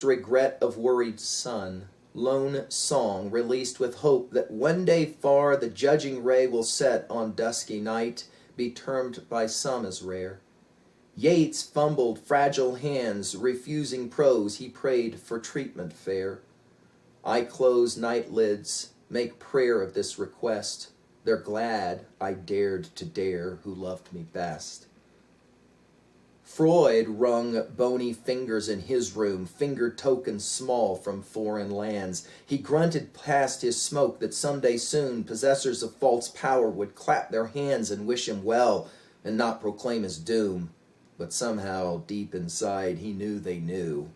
regret of worried sun, lone song released with hope that one day far the judging ray will set on dusky night, be termed by some as rare. Yeats fumbled fragile hands, refusing prose he prayed for treatment fair. I close night lids, make prayer of this request. They're glad I dared to dare who loved me best. Freud wrung bony fingers in his room, finger tokens small from foreign lands. He grunted past his smoke that someday soon possessors of false power would clap their hands and wish him well and not proclaim his doom. But somehow, deep inside, he knew they knew.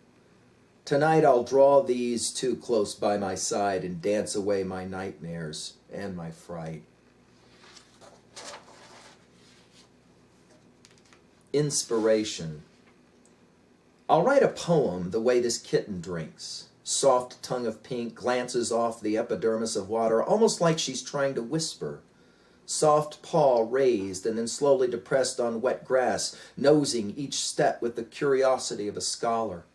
Tonight I'll draw these two close by my side and dance away my nightmares and my fright. Inspiration. I'll write a poem the way this kitten drinks. Soft tongue of pink glances off the epidermis of water, almost like she's trying to whisper. Soft paw raised and then slowly depressed on wet grass, nosing each step with the curiosity of a scholar.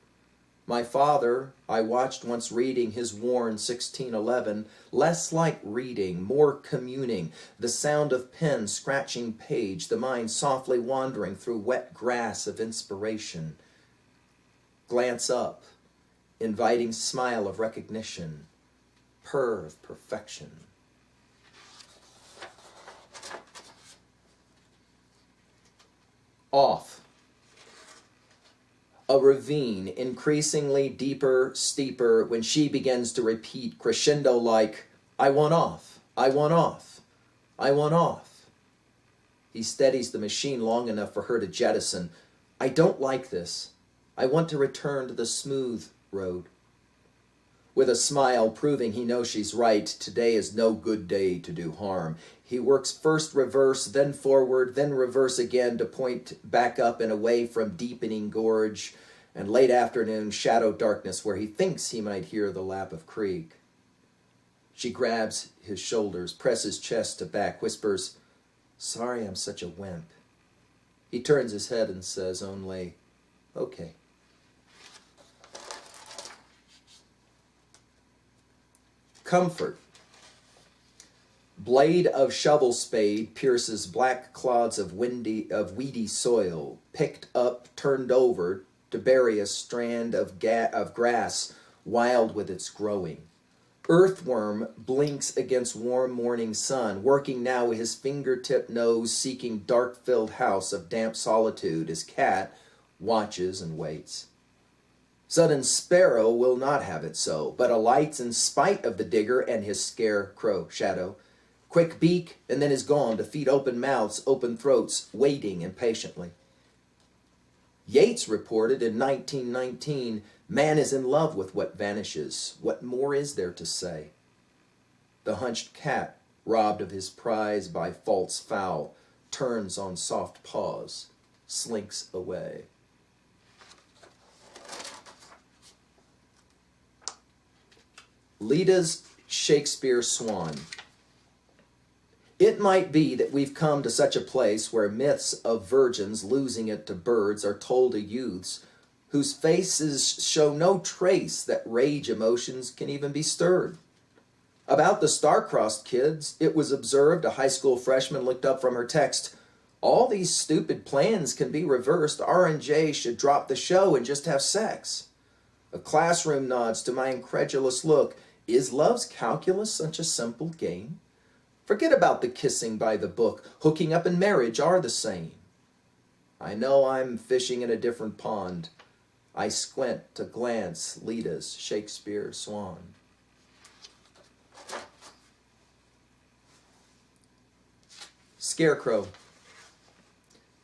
My father, I watched once reading his worn 1611, less like reading, more communing, the sound of pen scratching page, the mind softly wandering through wet grass of inspiration. Glance up, inviting smile of recognition, purr of perfection. Off. A ravine, increasingly deeper, steeper, when she begins to repeat crescendo like, I want off, I want off, I want off. He steadies the machine long enough for her to jettison. I don't like this. I want to return to the smooth road. With a smile proving he knows she's right, today is no good day to do harm. He works first reverse, then forward, then reverse again to point back up and away from deepening gorge and late afternoon shadow darkness where he thinks he might hear the lap of creek. She grabs his shoulders, presses chest to back, whispers, sorry I'm such a wimp. He turns his head and says only, okay. Comfort. Blade of shovel spade pierces black clods of weedy soil, picked up, turned over to bury a strand of grass wild with its growing. Earthworm blinks against warm morning sun, working now with his fingertip nose, seeking dark-filled house of damp solitude. His cat watches and waits. Sudden sparrow will not have it so, but alights in spite of the digger and his scarecrow shadow. Quick beak, and then is gone to feed open mouths, open throats, waiting impatiently. Yeats reported in 1919, man is in love with what vanishes. What more is there to say? The hunched cat, robbed of his prize by false fowl, turns on soft paws, slinks away. Leda's Shakespeare Swan. It might be that we've come to such a place where myths of virgins losing it to birds are told to youths whose faces show no trace that rage emotions can even be stirred. About the star-crossed kids, it was observed a high school freshman looked up from her text, all these stupid plans can be reversed. R&J should drop the show and just have sex. A classroom nods to my incredulous look. Is love's calculus such a simple game? Forget about the kissing by the book. Hooking up and marriage are the same. I know I'm fishing in a different pond. I squint to glance Leda's Shakespeare Swan. Scarecrow.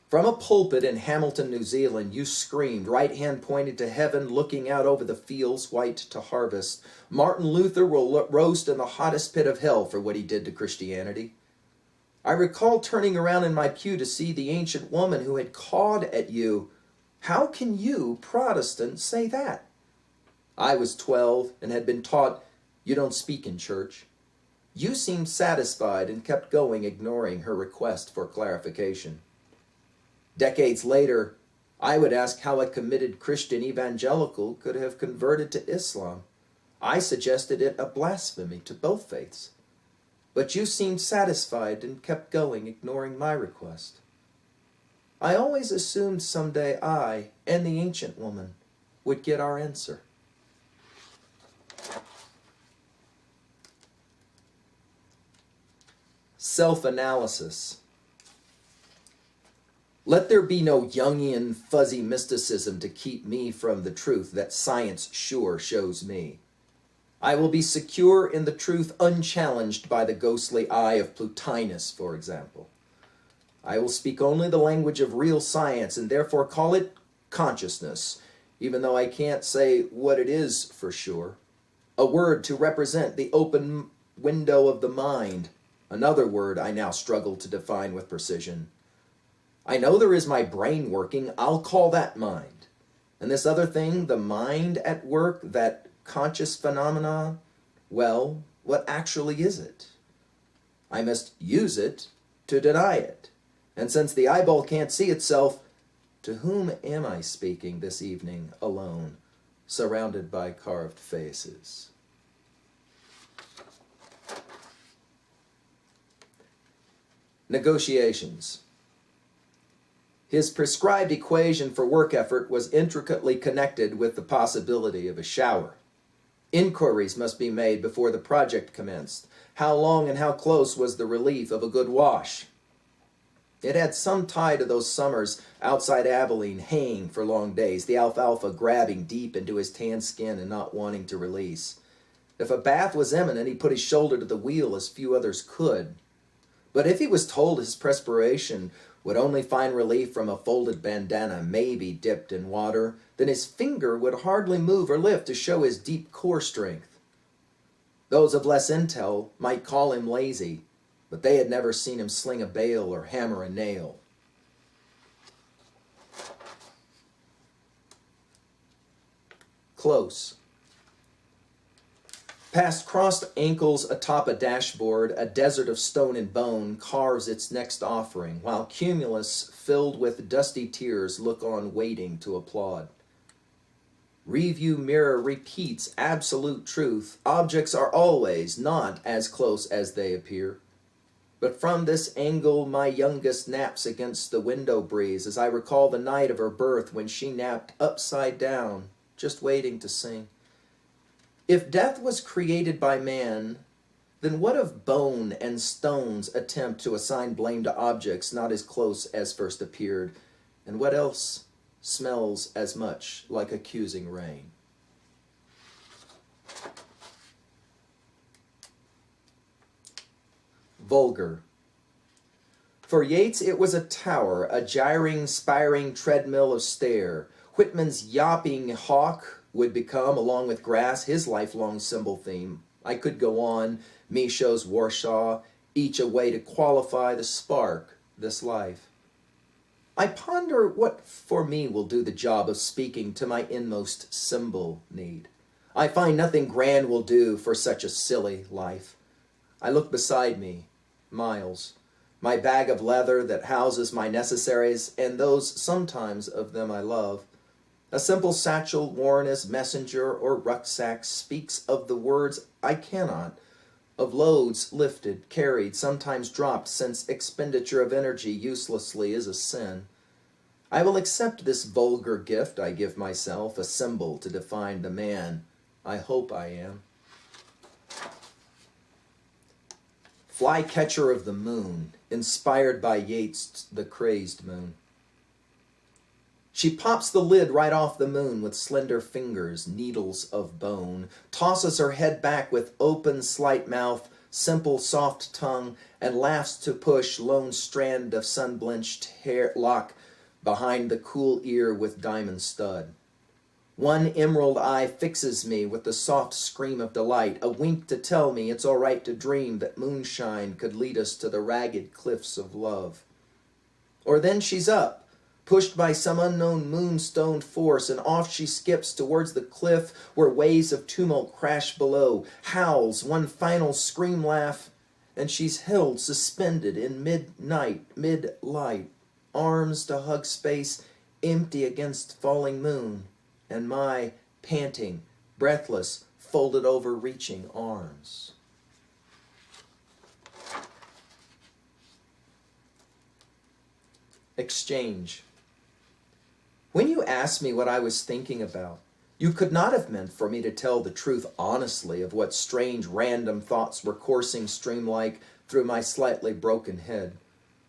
From a pulpit in Hamilton, New Zealand, you screamed, right hand pointed to heaven, looking out over the fields white to harvest. Martin Luther will roast in the hottest pit of hell for what he did to Christianity. I recall turning around in my pew to see the ancient woman who had cawed at you. How can you, Protestant, say that? I was 12 and had been taught, you don't speak in church. You seemed satisfied and kept going, ignoring her request for clarification. Decades later, I would ask how a committed Christian evangelical could have converted to Islam. I suggested it a blasphemy to both faiths. But you seemed satisfied and kept going, ignoring my request. I always assumed someday I and the ancient woman would get our answer. Self-analysis. Let there be no Jungian fuzzy mysticism to keep me from the truth that science sure shows me. I will be secure in the truth unchallenged by the ghostly eye of Plotinus, for example. I will speak only the language of real science and therefore call it consciousness, even though I can't say what it is for sure. A word to represent the open window of the mind. Another word I now struggle to define with precision. I know there is my brain working, I'll call that mind. And this other thing, the mind at work, that conscious phenomenon, well, what actually is it? I must use it to deny it. And since the eyeball can't see itself, to whom am I speaking this evening alone, surrounded by carved faces? Negotiations. His prescribed equation for work effort was intricately connected with the possibility of a shower. Inquiries must be made before the project commenced. How long and how close was the relief of a good wash? It had some tie to those summers outside Abilene, haying for long days, the alfalfa grabbing deep into his tan skin and not wanting to release. If a bath was imminent, he put his shoulder to the wheel as few others could. But if he was told his perspiration would only find relief from a folded bandana, maybe dipped in water, then his finger would hardly move or lift to show his deep core strength. Those of less intel might call him lazy, but they had never seen him sling a bale or hammer a nail. Close. Past crossed ankles atop a dashboard, a desert of stone and bone carves its next offering, while cumulus filled with dusty tears look on waiting to applaud. Review mirror repeats absolute truth. Objects are always not as close as they appear. But from this angle my youngest naps against the window breeze as I recall the night of her birth when she napped upside down, just waiting to sing. If death was created by man, then what of bone and stone's attempt to assign blame to objects not as close as first appeared? And what else smells as much like accusing rain? Vulgar. For Yeats it was a tower, a gyring, spiring treadmill of stair. Whitman's yawping hawk would become, along with grass, his lifelong symbol theme. I could go on, Michaux's Warsaw, each a way to qualify the spark, this life. I ponder what for me will do the job of speaking to my inmost symbol need. I find nothing grand will do for such a silly life. I look beside me, Miles, my bag of leather that houses my necessaries, and those sometimes of them I love. A simple satchel worn as messenger or rucksack speaks of the words I cannot, of loads lifted, carried, sometimes dropped, since expenditure of energy uselessly is a sin. I will accept this vulgar gift I give myself, a symbol to define the man I hope I am. Flycatcher of the Moon, inspired by Yeats' The Crazed Moon. She pops the lid right off the moon with slender fingers, needles of bone, tosses her head back with open, slight mouth, simple, soft tongue, and laughs to push lone strand of sun-blenched hair lock behind the cool ear with diamond stud. One emerald eye fixes me with the soft scream of delight, a wink to tell me it's all right to dream that moonshine could lead us to the ragged cliffs of love. Or then she's up, pushed by some unknown moonstone force, and off she skips towards the cliff where waves of tumult crash below, howls one final scream laugh, and she's held suspended in midnight, mid-light, arms to hug space, empty against falling moon, and my panting, breathless, folded over reaching arms. Exchange. When you asked me what I was thinking about, you could not have meant for me to tell the truth honestly of what strange random thoughts were coursing stream-like through my slightly broken head.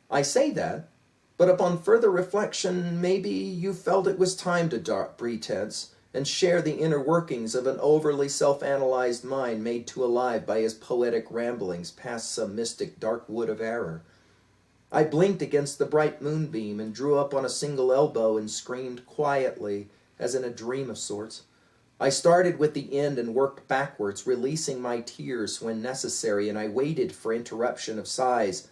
I say that, but upon further reflection, maybe you felt it was time to drop pretense and share the inner workings of an overly self-analyzed mind made too alive by his poetic ramblings past some mystic dark wood of error. I blinked against the bright moonbeam and drew up on a single elbow and screamed quietly, as in a dream of sorts. I started with the end and worked backwards, releasing my tears when necessary, and I waited for interruption of sighs,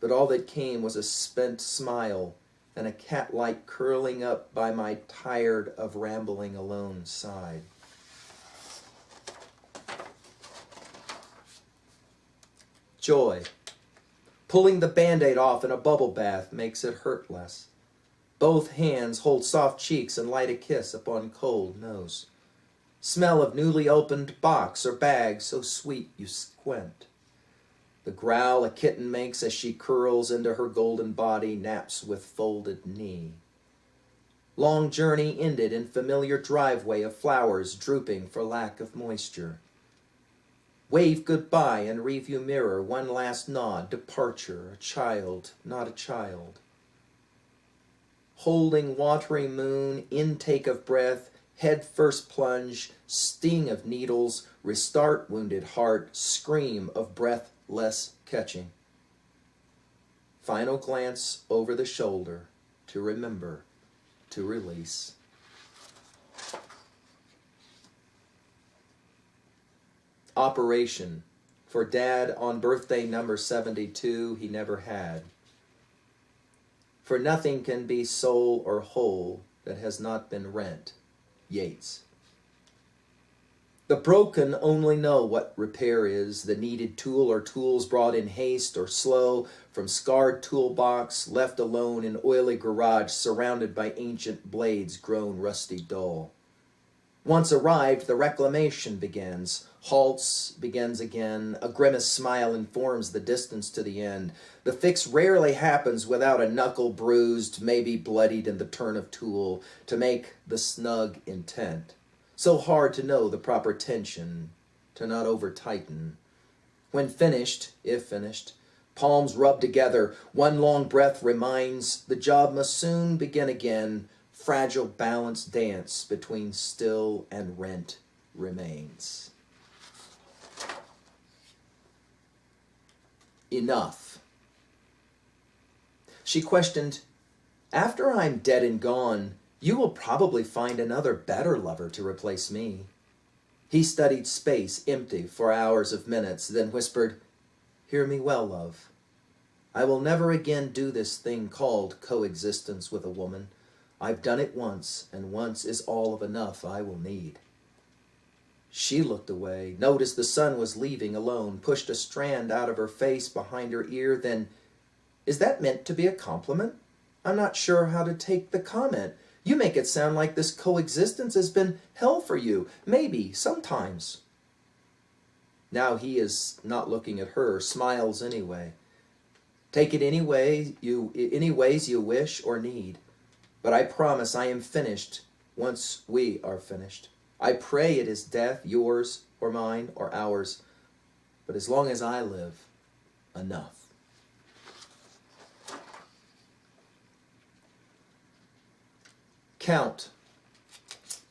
but all that came was a spent smile and a cat-like curling up by my tired of rambling alone side. Joy. Pulling the Band-Aid off in a bubble bath makes it hurt less. Both hands hold soft cheeks and light a kiss upon cold nose. Smell of newly opened box or bag so sweet you squint. The growl a kitten makes as she curls into her golden body, naps with folded knee. Long journey ended in familiar driveway of flowers drooping for lack of moisture. Wave goodbye in review mirror, one last nod, departure, a child, not a child. Holding watery moon, intake of breath, head first plunge, sting of needles, restart wounded heart, scream of breathless catching. Final glance over the shoulder, to remember, to release. Operation. For Dad on birthday number 72 he never had. For nothing can be soul or whole that has not been rent. Yeats. The broken only know what repair is, the needed tool or tools brought in haste or slow, from scarred toolbox, left alone in oily garage, surrounded by ancient blades grown rusty dull. Once arrived, the reclamation begins, halts, begins again, a grimace smile informs the distance to the end. The fix rarely happens without a knuckle bruised, maybe bloodied in the turn of tool, to make the snug intent. So hard to know the proper tension, to not over-tighten. When finished, if finished, palms rub together, one long breath reminds the job must soon begin again. Fragile balance dance between still and rent remains. Enough. She questioned, after I'm dead and gone, you will probably find another better lover to replace me. He studied space, empty, for hours of minutes, then whispered, hear me well, love. I will never again do this thing called coexistence with a woman. I've done it once, and once is all of enough I will need. She looked away, noticed the sun was leaving alone, pushed a strand out of her face behind her ear, then, is that meant to be a compliment? I'm not sure how to take the comment. You make it sound like this coexistence has been hell for you, maybe, sometimes. Now he is not looking at her, smiles anyway. Take it any ways you wish or need. But I promise I am finished once we are finished. I pray it is death, yours or mine or ours. But as long as I live, enough. Count.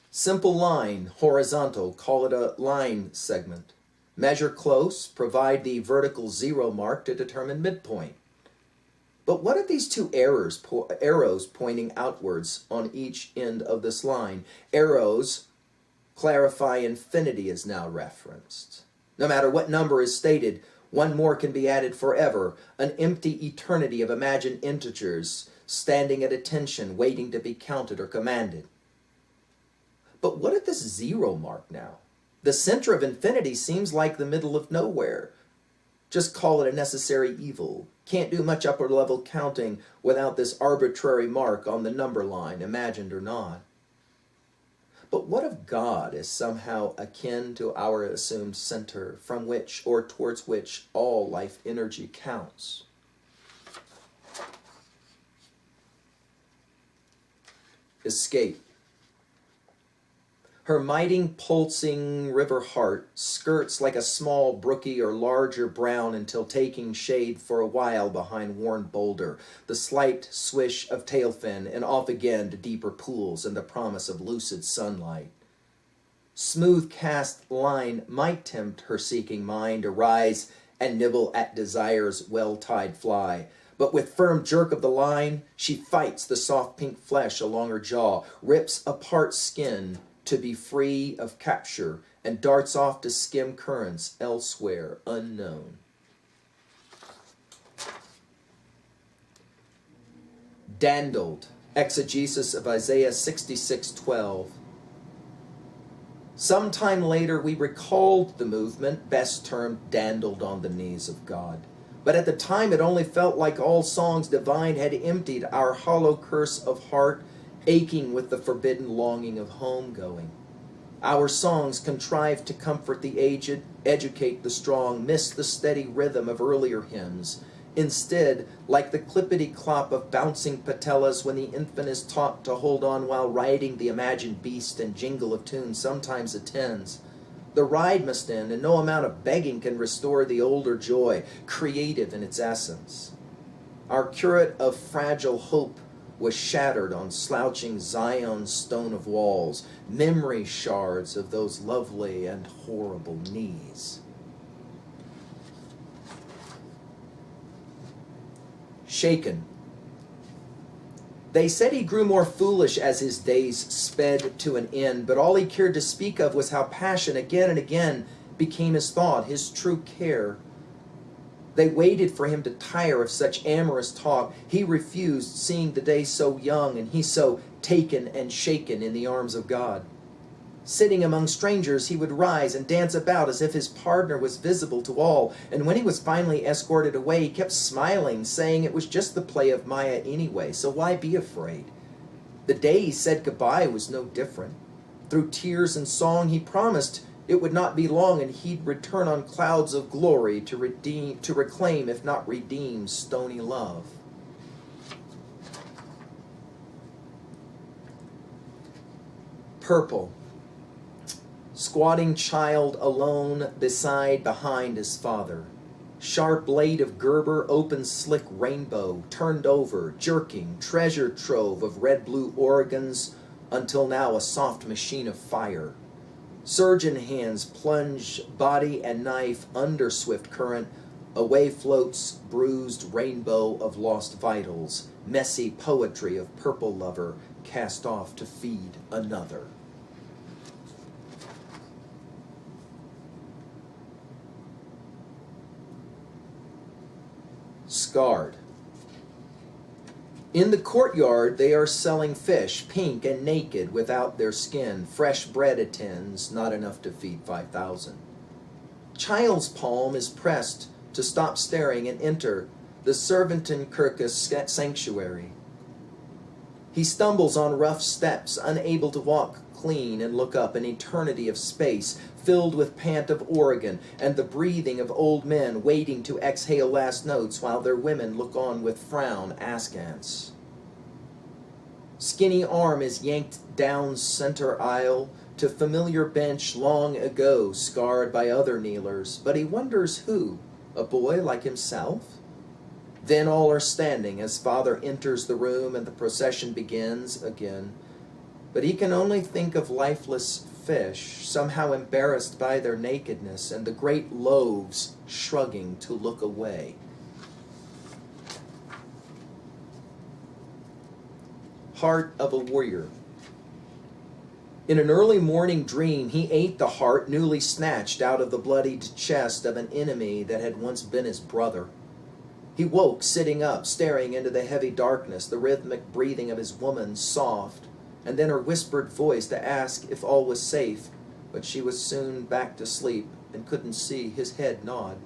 Simple line, horizontal, call it a line segment. Measure close, provide the vertical zero mark to determine midpoint. But what are these two arrows pointing outwards on each end of this line? Arrows clarify infinity is now referenced. No matter what number is stated, one more can be added forever, an empty eternity of imagined integers standing at attention, waiting to be counted or commanded. But what at this zero mark now? The center of infinity seems like the middle of nowhere. Just call it a necessary evil. Can't do much upper level counting without this arbitrary mark on the number line, imagined or not. But what if God is somehow akin to our assumed center from which or towards which all life energy counts? Escape. Her mighty, pulsing river heart skirts like a small brookie or larger brown until taking shade for a while behind worn boulder, the slight swish of tailfin, and off again to deeper pools and the promise of lucid sunlight. Smooth cast line might tempt her seeking mind to rise and nibble at desire's well-tied fly, but with firm jerk of the line, she fights the soft pink flesh along her jaw, rips apart skin to be free of capture, and darts off to skim currents elsewhere unknown. Dandled, exegesis of Isaiah 66:12. Sometime later we recalled the movement, best termed dandled on the knees of God. But at the time it only felt like all songs divine had emptied our hollow curse of heart, aching with the forbidden longing of homegoing. Our songs contrived to comfort the aged, educate the strong, miss the steady rhythm of earlier hymns. Instead, like the clippity-clop of bouncing patellas when the infant is taught to hold on while riding the imagined beast and jingle of tune sometimes attends, the ride must end, and no amount of begging can restore the older joy, creative in its essence. Our curate of fragile hope was shattered on slouching Zion's stone of walls, memory shards of those lovely and horrible knees. Shaken. They said he grew more foolish as his days sped to an end, but all he cared to speak of was how passion again and again became his thought, his true care. They waited for him to tire of such amorous talk. He refused, seeing the day so young, and he so taken and shaken in the arms of God. Sitting among strangers, he would rise and dance about as if his partner was visible to all, and when he was finally escorted away, he kept smiling, saying it was just the play of Maya anyway, so why be afraid? The day he said goodbye was no different. Through tears and song, he promised it would not be long, and he'd return on clouds of glory to reclaim, if not redeem, stony love. Purple. Squatting child alone behind his father. Sharp blade of Gerber, open slick rainbow, turned over, jerking, treasure trove of red-blue organs, until now a soft machine of fire. Surgeon hands plunge body and knife under swift current. Away floats bruised rainbow of lost vitals, messy poetry of purple lover cast off to feed another. Scarred. In the courtyard they are selling fish, pink and naked without their skin. Fresh bread attends, not enough to feed 5,000. Child's palm is pressed to stop staring and enter the Servantenkirke sanctuary. He stumbles on rough steps, unable to walk clean and look up, an eternity of space filled with pant of Oregon and the breathing of old men waiting to exhale last notes while their women look on with frown askance. Skinny arm is yanked down center aisle to familiar bench long ago scarred by other kneelers, but he wonders who, a boy like himself? Then all are standing as father enters the room and the procession begins again. But he can only think of lifeless fish, somehow embarrassed by their nakedness, and the great loaves shrugging to look away. Heart of a warrior. In an early morning dream, he ate the heart newly snatched out of the bloodied chest of an enemy that had once been his brother. He woke, sitting up, staring into the heavy darkness, the rhythmic breathing of his woman soft, and then her whispered voice to ask if all was safe, but she was soon back to sleep and couldn't see his head nod.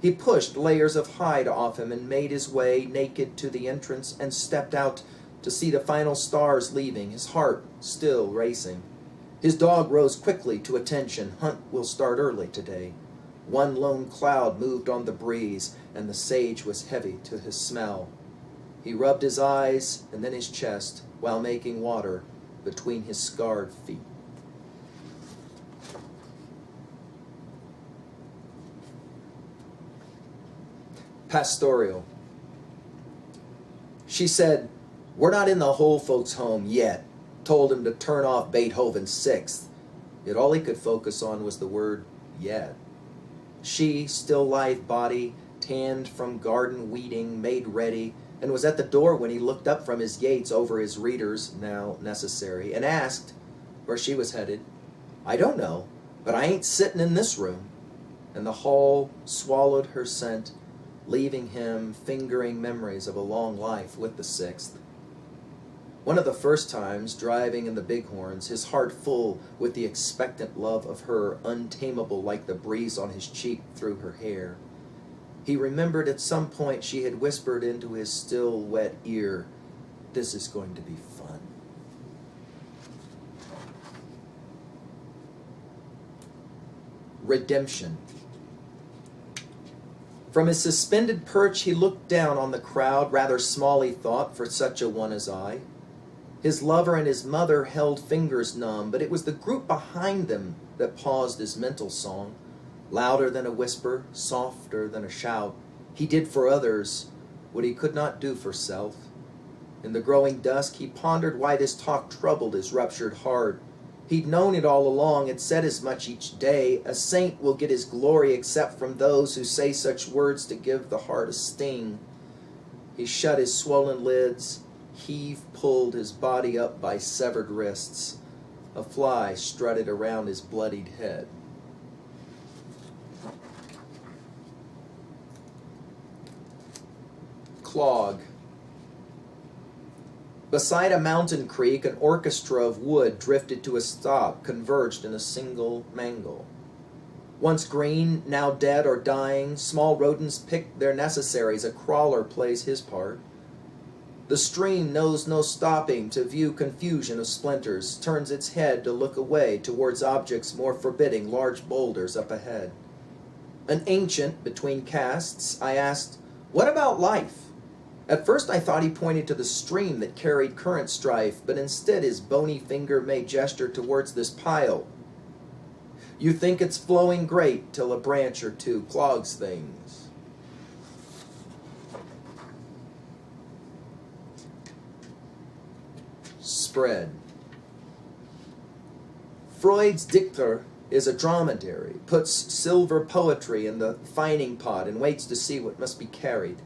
He pushed layers of hide off him and made his way naked to the entrance and stepped out to see the final stars leaving, his heart still racing. His dog rose quickly to attention. Hunt will start early today. One lone cloud moved on the breeze, and the sage was heavy to his smell. He rubbed his eyes and then his chest while making water between his scarred feet. Pastoral. She said, "We're not in the whole folks' home yet." Told him to turn off Beethoven's Sixth. Yet all he could focus on was the word yet. She, still lithe body, tanned from garden weeding, made ready, and was at the door when he looked up from his Yeats over his readers, now necessary, and asked where she was headed. "I don't know, but I ain't sitting in this room." And the hall swallowed her scent, leaving him fingering memories of a long life with the Sixth. One of the first times, driving in the Bighorns, his heart full with the expectant love of her, untamable like the breeze on his cheek through her hair. He remembered at some point she had whispered into his still wet ear, "This is going to be fun." Redemption. From his suspended perch he looked down on the crowd, rather small he thought for such a one as I. His lover and his mother held fingers numb, but it was the group behind them that paused his mental song. Louder than a whisper, softer than a shout, he did for others what he could not do for self. In the growing dusk he pondered why this talk troubled his ruptured heart. He'd known it all along, had said as much each day. A saint will get his glory except from those who say such words to give the heart a sting. He shut his swollen lids, pulled his body up by severed wrists. A fly strutted around his bloodied head. Clog. Beside a mountain creek, an orchestra of wood drifted to a stop, converged in a single mangle. Once green, now dead or dying, small rodents picked their necessaries. A crawler plays his part. The stream knows no stopping to view confusion of splinters, turns its head to look away towards objects more forbidding, large boulders up ahead. An ancient between casts, I asked, "What about life?" At first I thought he pointed to the stream that carried current strife, but instead his bony finger made gesture towards this pile. "You think it's flowing great till a branch or two clogs things." Spread. Freud's Dichter is a dromedary, puts silver poetry in the fining pot and waits to see what must be carried.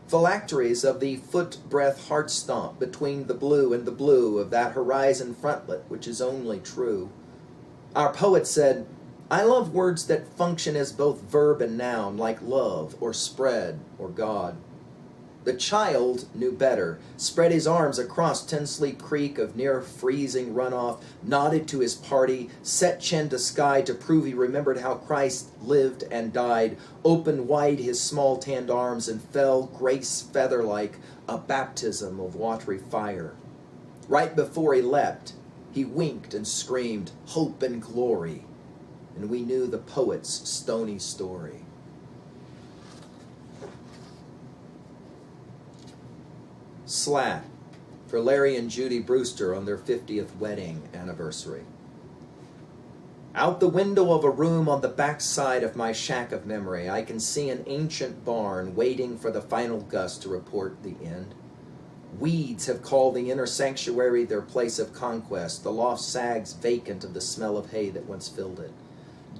Phylacteries of the foot-breath heart stomp between the blue and the blue of that horizon frontlet which is only true. Our poet said, "I love words that function as both verb and noun, like love or spread or God." The child knew better, spread his arms across Tinsley Creek of near-freezing runoff, nodded to his party, set chin to sky to prove he remembered how Christ lived and died, opened wide his small tanned arms and fell, grace feather-like, a baptism of watery fire. Right before he leapt, he winked and screamed, "Hope and glory," and we knew the poet's stony story. Slat, for Larry and Judy Brewster on their 50th wedding anniversary. Out the window of a room on the back side of my shack of memory, I can see an ancient barn waiting for the final gust to report the end. Weeds have called the inner sanctuary their place of conquest. The loft sags vacant of the smell of hay that once filled it.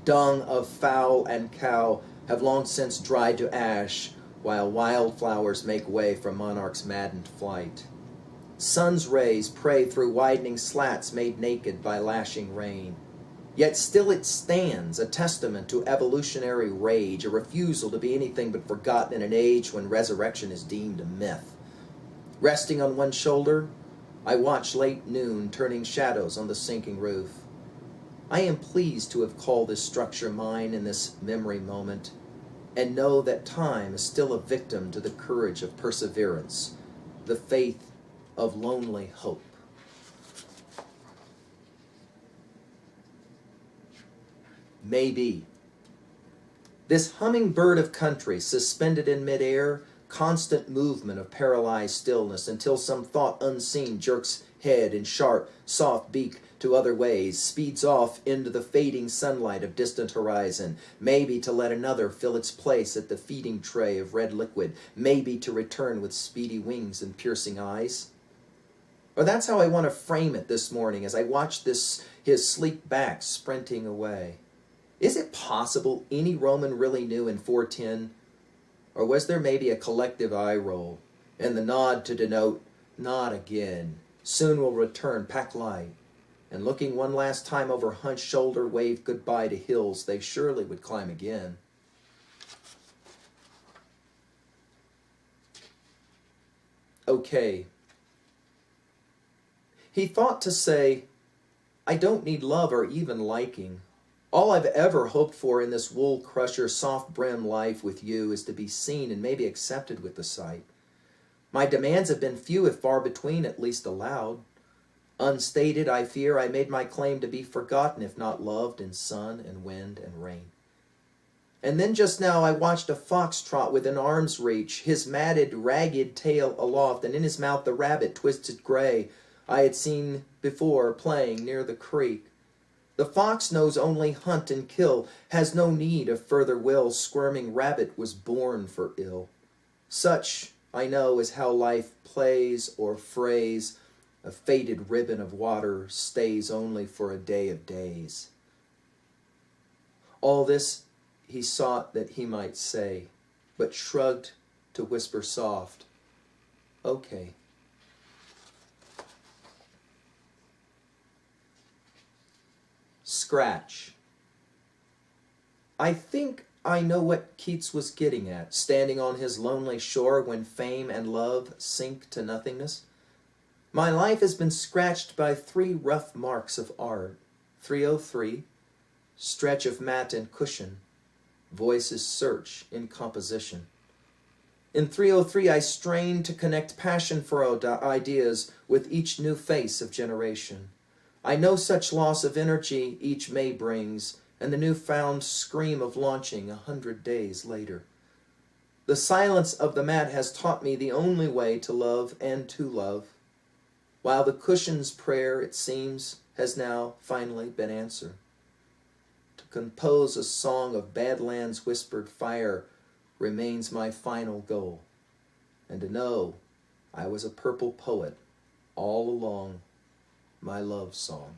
Dung of fowl and cow have long since dried to ash, while wildflowers make way for monarch's maddened flight. Sun's rays pray through widening slats made naked by lashing rain. Yet still it stands, a testament to evolutionary rage, a refusal to be anything but forgotten in an age when resurrection is deemed a myth. Resting on one shoulder, I watch late noon turning shadows on the sinking roof. I am pleased to have called this structure mine in this memory moment. and know that time is still a victim to the courage of perseverance, the faith of lonely hope. Maybe. This hummingbird of country, suspended in midair, constant movement of paralyzed stillness until some thought unseen jerks head and sharp, soft beak to other ways, speeds off into the fading sunlight of distant horizon, maybe to let another fill its place at the feeding tray of red liquid, maybe to return with speedy wings and piercing eyes. Or that's how I want to frame it this morning as I watch his sleek back sprinting away. Is it possible any Roman really knew in 410? Or was there maybe a collective eye roll, and the nod to denote, not again, soon will return, pack light, and looking one last time over hunched shoulder, waved goodbye to hills they surely would climb again. Okay. He thought to say, I don't need love or even liking. All I've ever hoped for in this wool-crusher, soft-brim life with you is to be seen and maybe accepted with the sight. My demands have been few if far between, at least allowed. Unstated, I fear, I made my claim to be forgotten if not loved in sun and wind and rain. And then just now I watched a fox trot within arm's reach, his matted, ragged tail aloft, and in his mouth the rabbit, twisted gray, I had seen before playing near the creek. The fox knows only hunt and kill, has no need of further will. Squirming rabbit was born for ill. Such, I know, is how life plays or frays. A faded ribbon of water stays only for a day of days. All this he sought that he might say, but shrugged to whisper soft, okay. Scratch. I think I know what Keats was getting at, standing on his lonely shore when fame and love sink to nothingness. My life has been scratched by 3 rough marks of art. 303, stretch of mat and cushion, voices search in composition. In 303 I strain to connect passion-furrowed ideas with each new face of generation. I know such loss of energy each May brings, and the newfound scream of launching 100 days later. The silence of the mat has taught me the only way to love and to love, while the cushion's prayer, it seems, has now finally been answered. To compose a song of Badlands whispered fire remains my final goal, and to know I was a purple poet all along my love song.